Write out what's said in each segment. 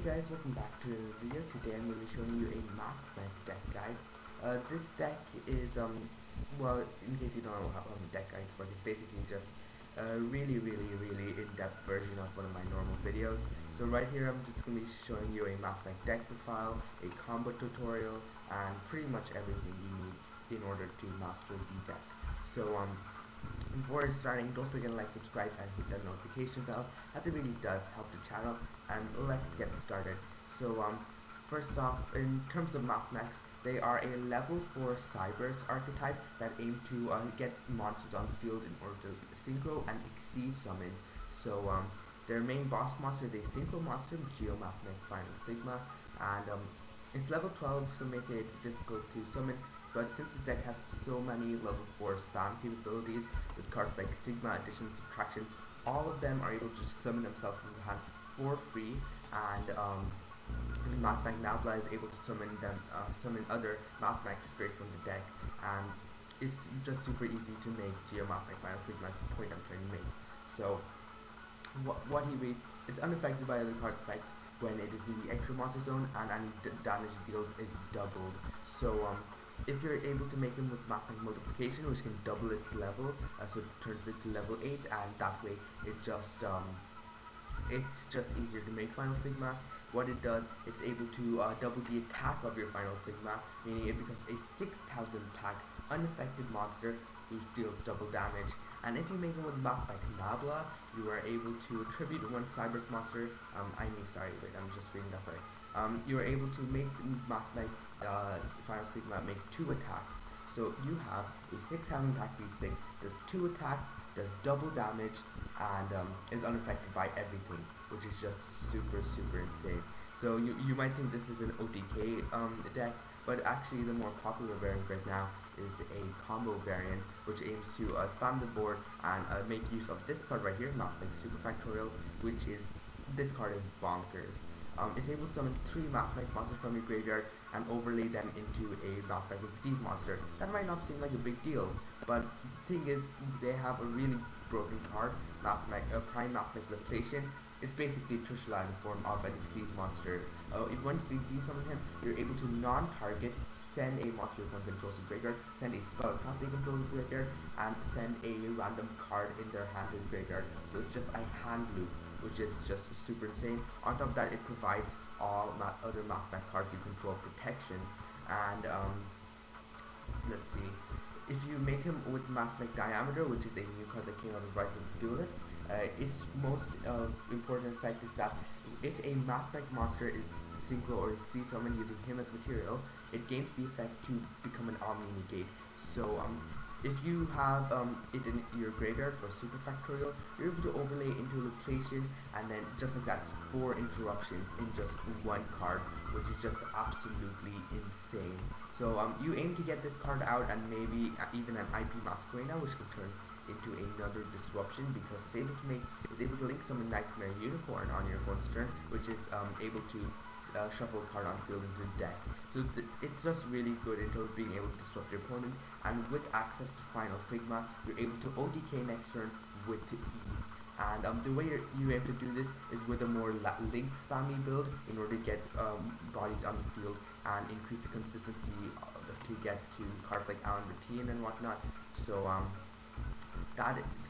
Guys, welcome back to the video. Today I'm going to be showing you a Mathmech deck guide. This deck is, well, in case you don't know how deck guides work, it's basically just a really in-depth version of one of my normal videos. So right here I'm just going to be showing you a Mathmech deck profile, a combo tutorial, and pretty much everything you need in order to master the deck. So before starting, don't forget to like, subscribe, and hit that notification bell, as it really does help the channel. And let's get started. So first off, in terms of Mathmech, they are a level 4 cyberse archetype that aim to get monsters on the field in order to synchro and exceed summon. So their main boss monster is a synchro monster, Mathmech Final Sigma, and it's level 12, so may say it's difficult to summon. But since the deck has so many level 4 spam capabilities with cards like Sigma, Addition, Subtraction, all of them are able to summon themselves from the hand for free, and Mathmech Nabla is able to summon other Mathmech straight from the deck, and it's just super easy to make Mathmech Final Sigma. That's the point I'm trying to make. So what he reads, it's unaffected by other card effects when it is in the extra monster zone, and any damage it deals is doubled. So if you're able to make him with Mathmech Multiplication, which can double its level, so it turns it to level 8, and that way it's just easier to make Final Sigma. What it does, it's able to double the attack of your Final Sigma, meaning it becomes a 6,000 attack unaffected monster who deals double damage. And if you make him with Mathmech Nabla, you are able to attribute one cyberse monster. I'm just reading that, sorry. You are able to make Mathmech Final Sigma make 2 attacks. So you have a 6,000 attack beat 6, does 2 attacks, does double damage, and is unaffected by everything, which is just super insane. So you might think this is an OTK deck, but actually the more popular variant right now is a combo variant, which aims to spam the board and make use of this card right here, Mathmech Super Factorial, which is, this card is bonkers. It's able to summon 3 Mathmech monsters from your graveyard and overlay them into a Mathmech Exceed monster. That might not seem like a big deal, but the thing is, they have a really broken card, Prime Mathmech Laplacian. It's basically Trishula in the form of an Exceed monster. If once you summon him, you're able to non-target, send a monster one controls to graveyard, send a spell card they control to graveyard, and send a random card in their hand to the graveyard. So it's just a hand loop, which is just super insane. On top of that, it provides all other Mathmech cards you control protection. And let's see, if you make him with Mathmech Diameter, which is a new card that came out of Rise of the Duelist, its most important effect is that if a Mathmech monster is synchro or exceed summon using him as material, it gains the effect to become an Omni Negate. So if you have it in your graveyard for Super Factorial, you're able to overlay into Laplacian, and then just like that, 4 interruptions in just 1 card, which is just absolutely insane. So you aim to get this card out, and maybe even an IP Masquerena, which can turn into another disruption, because it's able to link summon Nightmare Unicorn on your opponent's turn, which is able to shuffle a card on field into the deck. So it's just really good in terms of being able to disrupt your opponent, and with access to Final Sigma, you're able to OTK next turn with ease. And the way you aim to do this is with a more link spammy build in order to get bodies on the field and increase the consistency to get to cards like Alan Routine and whatnot. So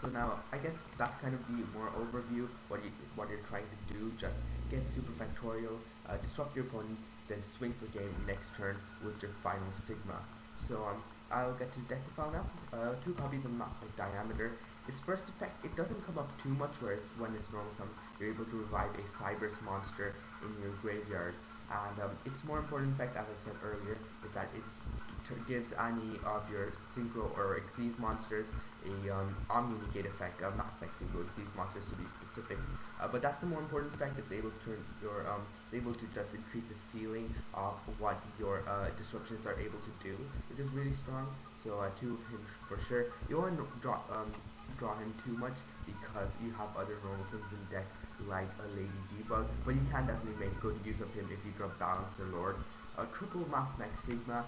so now I guess that's kind of the more overview, what you're trying to do. Just get Super Factorial, disrupt your opponent, then swing for game next turn with your Final Sigma. So I'll get to deck profile now. 2 copies of Mathmech Diameter. Its first effect, it doesn't come up too much, whereas when it's normal summon, you're able to revive a cyberse monster in your graveyard. And its more important effect, as I said earlier, is that it gives any of your synchro or exceed monsters a Omni Negate effect, Mathmech synchro exceed monsters to be specific. But that's the more important effect. It's able to turn your able to just increase the ceiling of what your disruptions are able to do, which is really strong. So to him for sure. You don't want to draw him too much, because you have other normal things in the deck like a Lady Debug, but you can definitely make good use of him if you drop Balancer Lord. Triple Mathmech Sigma.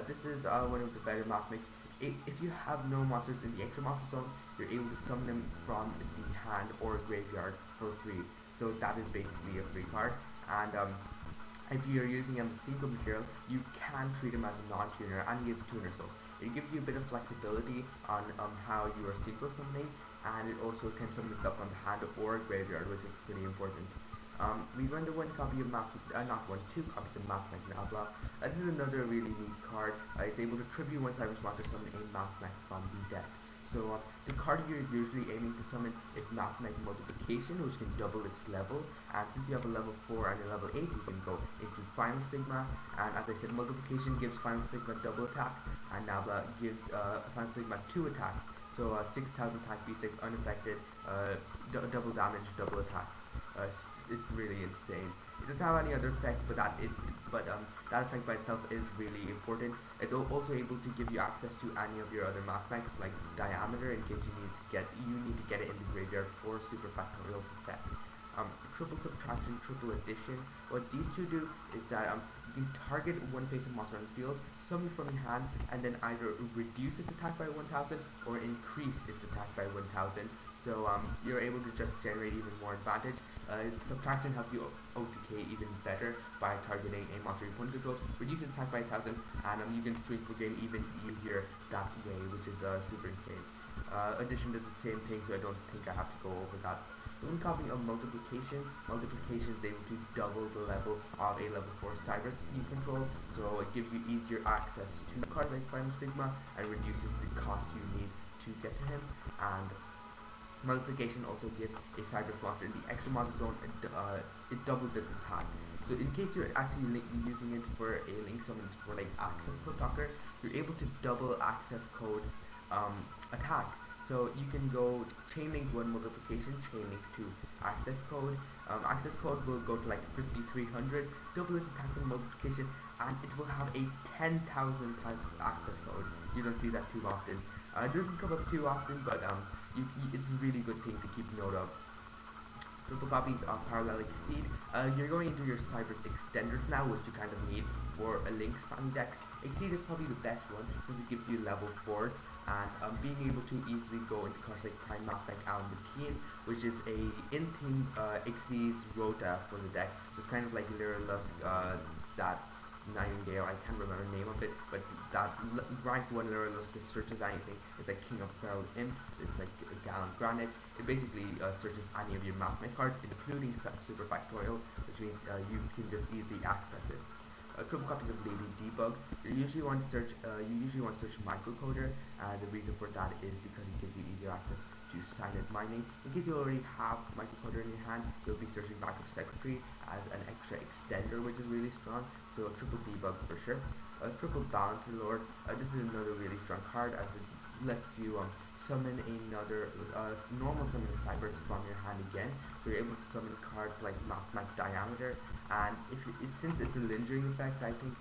This is one of the better Mathmech. If you have no monsters in the extra monster zone, you're able to summon them from the hand or graveyard for free. So that is basically a free card. and if you're using a single material, you can treat them as a non-tuner and he is a tuner, so it gives you a bit of flexibility on how you are synchro summoning, and it also can summon stuff from the hand or graveyard, which is pretty important. We render one copy of two copies of Mathmech Nabla. This is another really neat card. It's able to tribute one cyberse monster summon a Mathmech from the deck. So the card you're usually aiming to summon is Mathmech Multiplication, which can double its level, and since you have a level 4 and a level 8, you can go into Final Sigma, and as I said, Multiplication gives Final Sigma double attack, and Nabla gives Final Sigma 2 attacks, so 6,000 attack, B6 unaffected, double damage, double attacks. It's really insane. It doesn't have any other effect, but that effect by itself is really important. It's also able to give you access to any of your other Mathmechs, like Diameter, in case you need to get it in the graveyard for Super Factorial's effect. Triple Subtraction, Triple Addition. What these two do is that you can target one face of monster on the field, summon it from your hand, and then either reduce its attack by 1,000 or increase its attack by 1,000. So you're able to just generate even more advantage. Subtraction helps you OTK even better by targeting a monster your opponent controls, reduce its attack by 1,000, and you can sweep the game even easier that way, which is super insane. Addition does the same thing, so I don't think I have to go over that. One copy of Multiplication. Multiplication is able to double the level of a level 4 cyberse you control, so it gives you easier access to cards like Final Sigma and reduces the cost you need to get to him. And Multiplication also gives a cyberse monster in the extra monster zone, it doubles its attack. So in case you're actually using it for a link summon for like access code talker, you're able to double access code's attack. So you can go chain link 1 multiplication, chain link 2 access code. Access code will go to like 5,300, double its attack and multiplication, and it will have a 10,000 times access code. You don't see that too often. It doesn't come up too often, but it's a really good thing to keep note of. Triple copies of Parallel Exceed. You're going into your cyberse extenders now, which you kind of need for a link spanning decks. Exceed is probably the best one since it gives you level 4s, and being able to easily go into cards like Prime Mathmech Almateen, which is a in-theme Exceeds Rota for the deck. So it's kind of like Lyrillus, that Nightingale, I can't remember the name of it, but it's that rank 1 Lyrillus that searches anything. It's like King of Fell Imps, it's like a Gallant Granite. It basically searches any of your Mathmech cards, including Super Factorial, which means you can just easily access it. Triple copies of Lady Debug. You usually want to search microcoder. The reason for that is because it gives you easier access to silent mining. In case you already have microcoder in your hand, you'll be searching backup secretary as an extra extender, which is really strong. So a triple debug for sure. Triple Balancer Lord. This is another really strong card as it lets you summon another normal summon cyberse from your hand again. So you're able to summon cards like Mathmech Diameter, and since it's a lingering effect, I think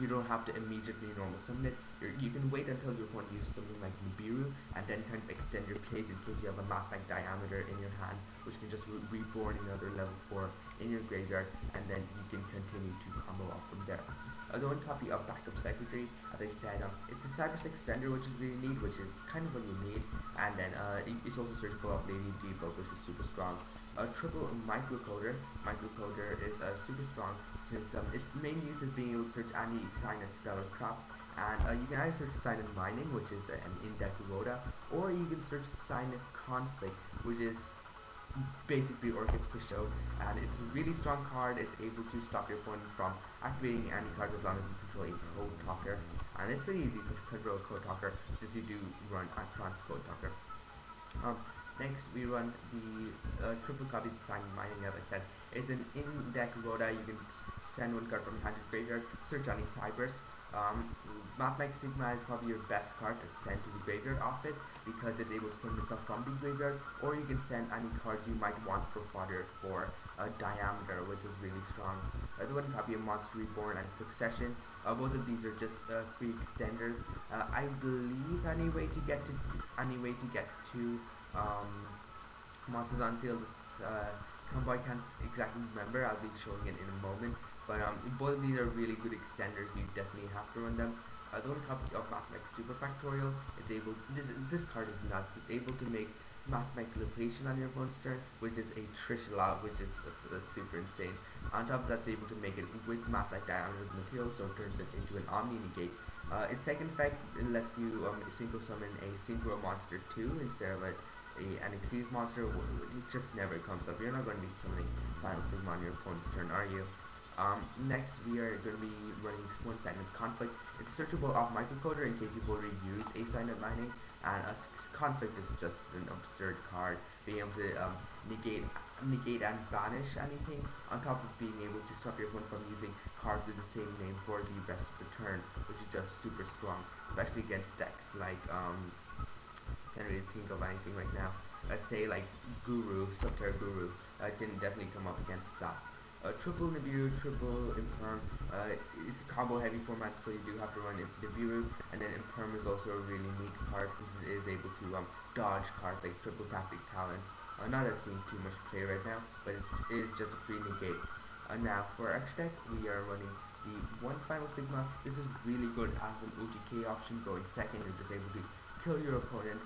you don't have to immediately normal summon it. You can wait until your opponent uses something like Nibiru, and then kind of extend your plays in case you have a Mathmech Diameter in your hand, which can just reborn another level 4 in your graveyard, and then you can continue to combo off from there. The one copy of Backup Secretary, as I said, it's a cyberse extender, which is really neat, which is kind of what you need, and then it's also searchable of Lady Debug, which is super strong. Triple Microcoder. Microcoder is super strong since its main use is being able to search any sign and spell or trap, and you can either search Sign and Mining, which is an in-deck Rhoda, or you can search Sign and Conflict, which is basically Orchid's pushed out, and it's a really strong card. It's able to stop your opponent from activating any cards as long as you control a code talker, and it's pretty easy to control a code talker since you do run a trans code talker. Next we run the triple copies Sign Mining. As I said, it's an in-deck Rhoda. You can send one card from your hand to graveyard, search any cyberse. Mathmech Sigma is probably your best card to send to the graveyard off it because it's able to summon itself from the graveyard, or you can send any cards you might want for fodder for Diameter, which is really strong. The one copy of Monster Reborn and Succession. Both of these are just free extenders. I believe any way to get to monsters on field is combo. I can't exactly remember. I'll be showing it in a moment. But both of these are really good extenders. You definitely have to run them. The one copy of Mathmech Super Factorial is able. This card is nuts. It's able to make Mathmech Laplacian on your opponent's turn, which is a Trishula, which is super insane. On top of that, it's able to make it with Mathmech diameter material, so it turns it into an Omni Negate. Its second effect, it lets you synchro summon a synchro monster 2 instead of an Exceed monster. It just never comes up. You're not going to be summoning Final Sigma on your opponent's turn, are you? Next, we are going to be running one-sided conflict. It's searchable off microcoder in case you've already used A-sided mining, and conflict is just an absurd card, being able to negate and banish anything, on top of being able to stop your opponent from using cards with the same name for the rest of the turn, which is just super strong, especially against decks like can't really think of anything right now. Let's say like Guru, Subterra Guru, can definitely come up against that. Triple Nibiru, triple Imperm, it's a combo heavy format, so you do have to run Nibiru, and then Imperm is also a really neat card since it is able to dodge cards like triple tactic talents. Not that seeing too much play right now, but it is just a free negate. Now for our extra deck, we are running the one Final Sigma. This is really good as an OTK option going second. You're just able to kill your opponent.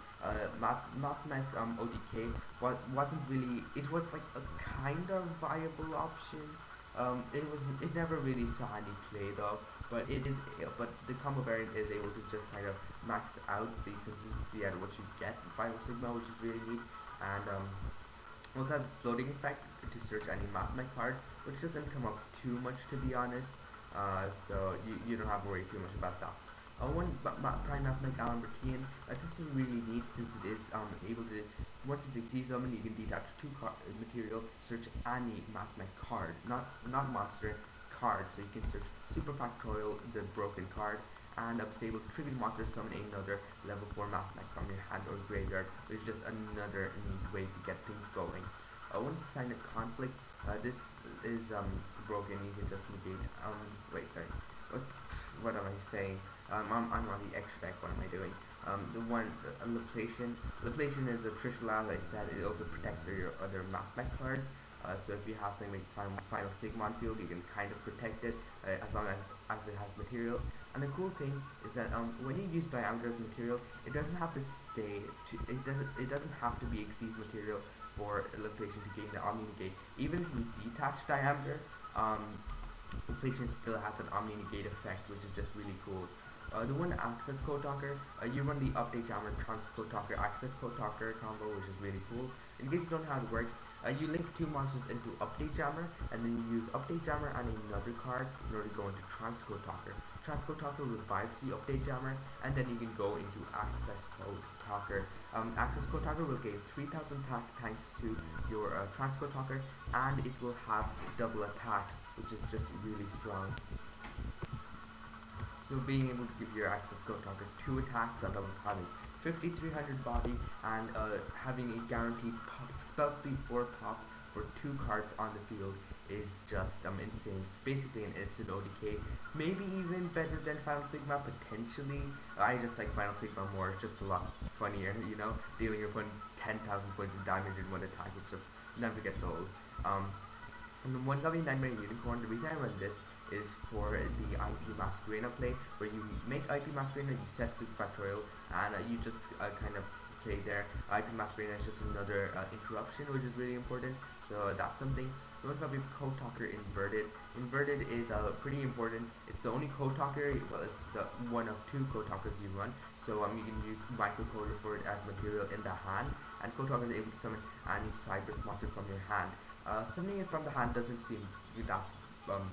Mathmech OTK wasn't really, it was like a kind of viable option. It never really saw any play though, but the combo variant is able to just kind of max out the consistency out of what you get in Final Sigma, which is really neat. And also has floating effect to search any Mathmech card, which doesn't come up too much to be honest. So you don't have to worry too much about that. One Prime Mathmech Albertian, this is really neat since it is able to, once it's Exceed summon, you can detach two material, search any Mathmech card, not monster card, so you can search Super Factorial, the broken card, and it's able to trigger the monster, summon another level 4 Mathmech from your hand or graveyard, which is just another neat way to get things going. One sign of conflict, this is broken, you can just negate, what am I saying? I'm on the extra deck, what am I doing? The one, Laplacian. Laplacian is a Trishula, as I said, it also protects your other Mathmech cards. So if you have something like Final Sigma on field, you can kind of protect it, as long as it has material. And the cool thing is that when you use diameter as material, it doesn't have to it doesn't have to be Exceed material for Laplacian to gain the Omni Negate. Even if you detach diameter, Laplacian still has an Omni Negate effect, which is just really cool. The one Access Code Talker, you run the Update Jammer Trans Code Talker Access Code Talker combo, which is really cool. In case you don't know how it works, you link two monsters into Update Jammer, and then you use Update Jammer and another card in order to go into Trans Code Talker. Trans Code Talker revives the Update Jammer, and then you can go into Access Code Talker. Access Code Talker will gain 3000 attack thanks to your Trans Code Talker, and it will have double attacks, which is just really strong. So being able to give your Access Code Talker 2 attacks on top of having 5300 body and having a guaranteed spell speed 4 pop for 2 cards on the field is just insane. It's basically an instant ODK, maybe even better than Final Sigma potentially. I just like Final Sigma more, it's just a lot funnier, you know, dealing your opponent 10,000 points of damage in one attack, it just never gets old. And the one copy Nightmare Unicorn, the reason I run this is for the IP Masquerena play, where you make IP Masquerena, you set Super Factorial, and you just kind of play there. IP Masquerena is just another interruption, which is really important, so that's something. The one copy of Code Talker Inverted. Inverted is pretty important. It's the only Code Talker, well, it's the one of 2 Code Talkers you run, so you can use microcoder for it as material in the hand, and Code Talker is able to summon any cyberse monster from your hand. Summoning it from the hand doesn't seem that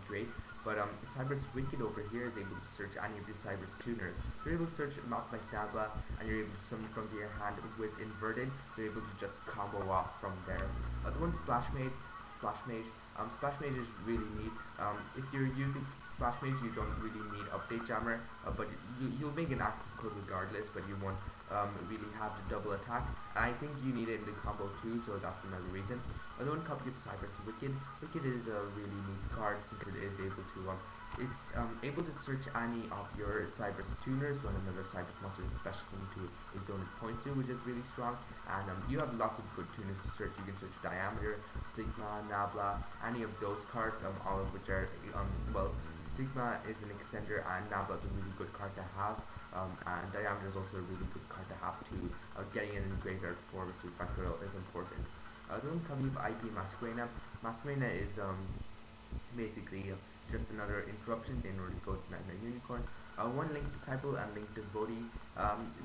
great, but Cyberse Wicked over here is able to search any of your Cyberse tuners. You're able to search Mathmech Dabla, and you're able to summon from your hand with Inverted, so you're able to just combo off from there. The one Splash Mage is really neat. If you're using Splash Mage, you don't really need Update Jammer, but you'll make an access code regardless, but you won't really have the double attack. And I think you need it in the combo too, so that's another reason. The one copy of Cyberse Wicked. Wicked is a really neat card since it is able to able to search any of your Cyberse tuners when another Cyberse monster is special into a zone it points to, which is really strong. And you have lots of good tuners to search. You can search Diameter, Sigma, Nabla, any of those cards, all of which are well, Sigma is an extender, and Nabla is a really good card to have. And Diameter is also a really good card to have too. Getting it in graveyard for Super Factorial is important. Don't tell me about IP Masquerena. Masquerena is basically just another interruption in order to go to Nightmare Unicorn. One Link Disciple and Link Devotee.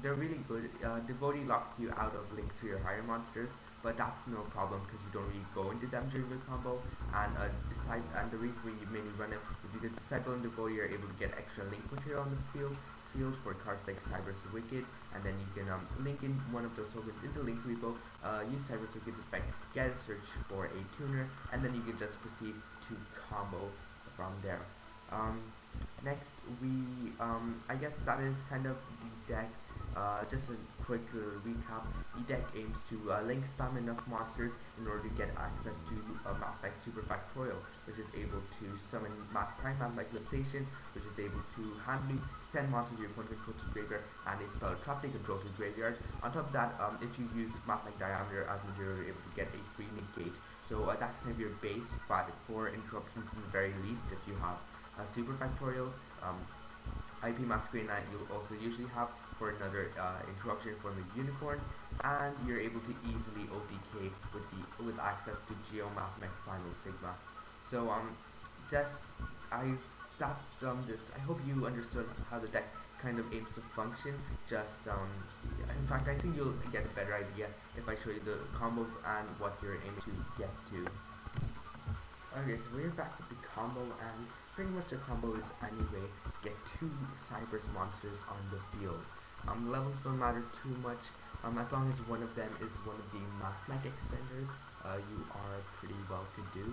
They're really good. Devotee locks you out of Link 3 or higher monsters, but that's no problem because you don't really go into them during the combo. And the reason why you mainly run it is because Disciple and Devotee are able to get extra Link material on the field for cards like Cyberse Wicked, and then you can link in one of those tokens into Link Repo, use Cyberse Wicked's effect, get a search for a tuner, and then you can just proceed to combo from there. Next, I guess that is kind of the deck. Just a quick recap. The deck aims to link spam enough monsters in order to get access to Mathmech Superfactorial, which is able to summon prime math like Laplacian, which is able to handily send monsters your opponent controls to graveyard, and a spell trap they control to graveyard. On top of that, if you use Mathmech Diameter as Nibiru, you're able to get a free negate. So that's kind of your base, but for interruptions in the very least, if you have Super Factorial, IP Masquerade you'll also usually have for another interruption from the Unicorn, and you're able to easily OTK with access to Mathmech Final Sigma. So I hope you understood how the deck kind of aims to function. In fact, I think you'll get a better idea if I show you the combo and what you're aiming to get to. Okay, so we're back with the combo, and pretty much the combo is anyway get 2 cyberse monsters on the field. Levels don't matter too much, as long as one of them is one of the Mathmech extenders, you are pretty well to do.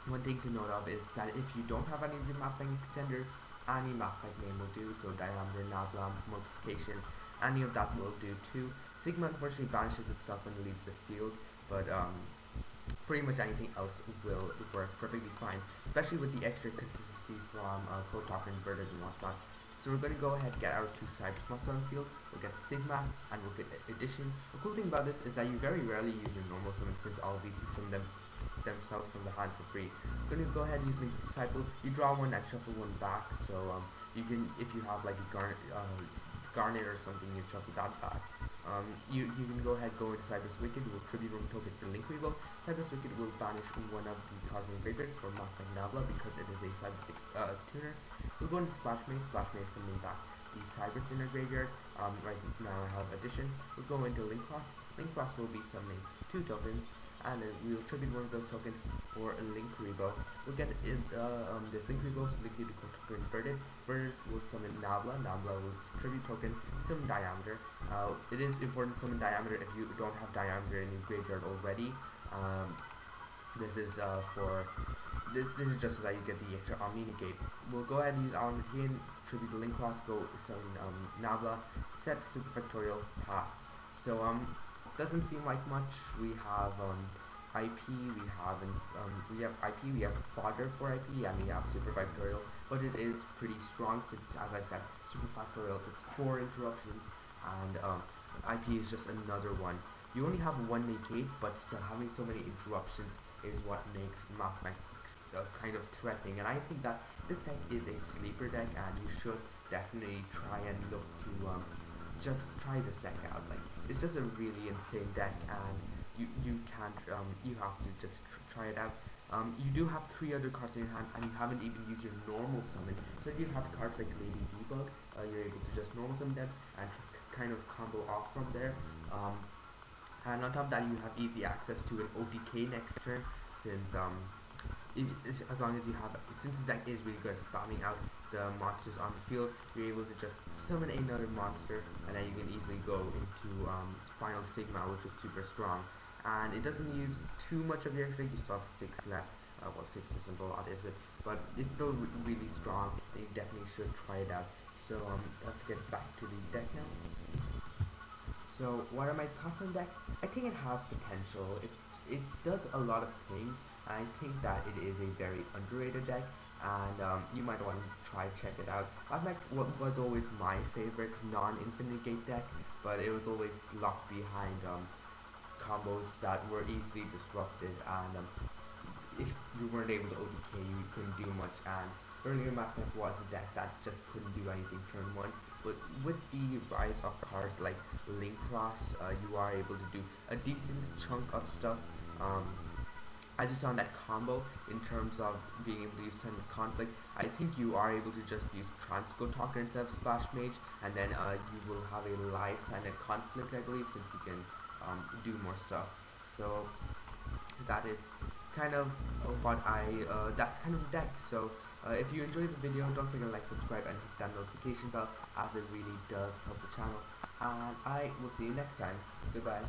One thing to note of is that if you don't have any of the Mathmech extenders, any Mathmech name will do, so Diameter, Nabla, Multiplication, any of that will do too. Sigma unfortunately banishes itself when it leaves the field, but pretty much anything else will work perfectly fine, especially with the extra consistency from Kotok Inverted and whatnot. So we're going to go ahead and get our 2 cyberse monsters on the field. We'll get Sigma and we'll get Addition. The cool thing about this is that you very rarely use your normal summon, since all of these can summon themselves from the hand for free. We're going to go ahead and use Link Disciple. You draw one and shuffle one back, so you can, if you have like a Garnet or something, you shuffle that back. You can go ahead, go into Cyberse Wicked, will tribute room tokens to Link Revo. Cyberse Wicked will banish one of the cards in the graveyard for Mathmech Nabla because it is a Cyberse tuner. We'll go into Splash Maze summoning back the Cyberse in our graveyard. Right now I have Addition. We'll go into Link Cross. Link Cross will be summoning 2 tokens, and we will tribute one of those tokens for a Link Revo. We'll get this Link Revo, so Link Revo Inverted. Inverted will summon Nabla. Nabla will tribute token, summon Diameter. It is important to summon Diameter if you don't have Diameter in your graveyard already. This is just so that you get the extra Omni Negate. We'll go ahead and use Omni Negate, tribute the Link Cross, go summon Nabla, set Super Factorial, pass. So doesn't seem like much. We have IP, we have IP, we have fodder for IP, and we have Super Factorial, but it is pretty strong since, as I said, Super Factorial, it's 4 interruptions, and IP is just another one. You only have 1 negate, but still having so many interruptions is what makes Mathmech kind of threatening, and I think that this deck is a sleeper deck, and you should definitely try and look to just try this deck out. Like, it's just a really insane deck, and you can't you have to just try it out. You do have 3 other cards in your hand, and you haven't even used your normal summon. So if you have cards like Lady Debug, you're able to just normal summon them and kind of combo off from there. And on top of that, you have easy access to an OTK next turn, since as long as you have, since this deck is really good at spamming out the monsters on the field, you're able to just summon another monster, and then you can easily go into Final Sigma, which is super strong. And it doesn't use too much of your extra, you still have 6 left. Well, 6 isn't a lot, is it? But it's still really strong, and you definitely should try it out. So let's get back to the deck now. So what are my thoughts on the deck? I think it has potential. It does a lot of things. I think that it is a very underrated deck, and you might want to try check it out. Mathmech was always my favorite non-infinite gate deck, but it was always locked behind combos that were easily disrupted, and if you weren't able to ODK, you couldn't do much. And earlier Mathmech was a deck that just couldn't do anything turn one. But with the rise of cards like Link Cross, you are able to do a decent chunk of stuff. As you saw in that combo, in terms of being able to use Sign of Conflict, I think you are able to just use Transco Talker instead of Splash Mage, and then you will have a live Sign of Conflict, I believe, since you can do more stuff. So that is kind of what that's kind of the deck. So if you enjoyed the video, don't forget to like, subscribe, and hit that notification bell, as it really does help the channel. And I will see you next time. Goodbye.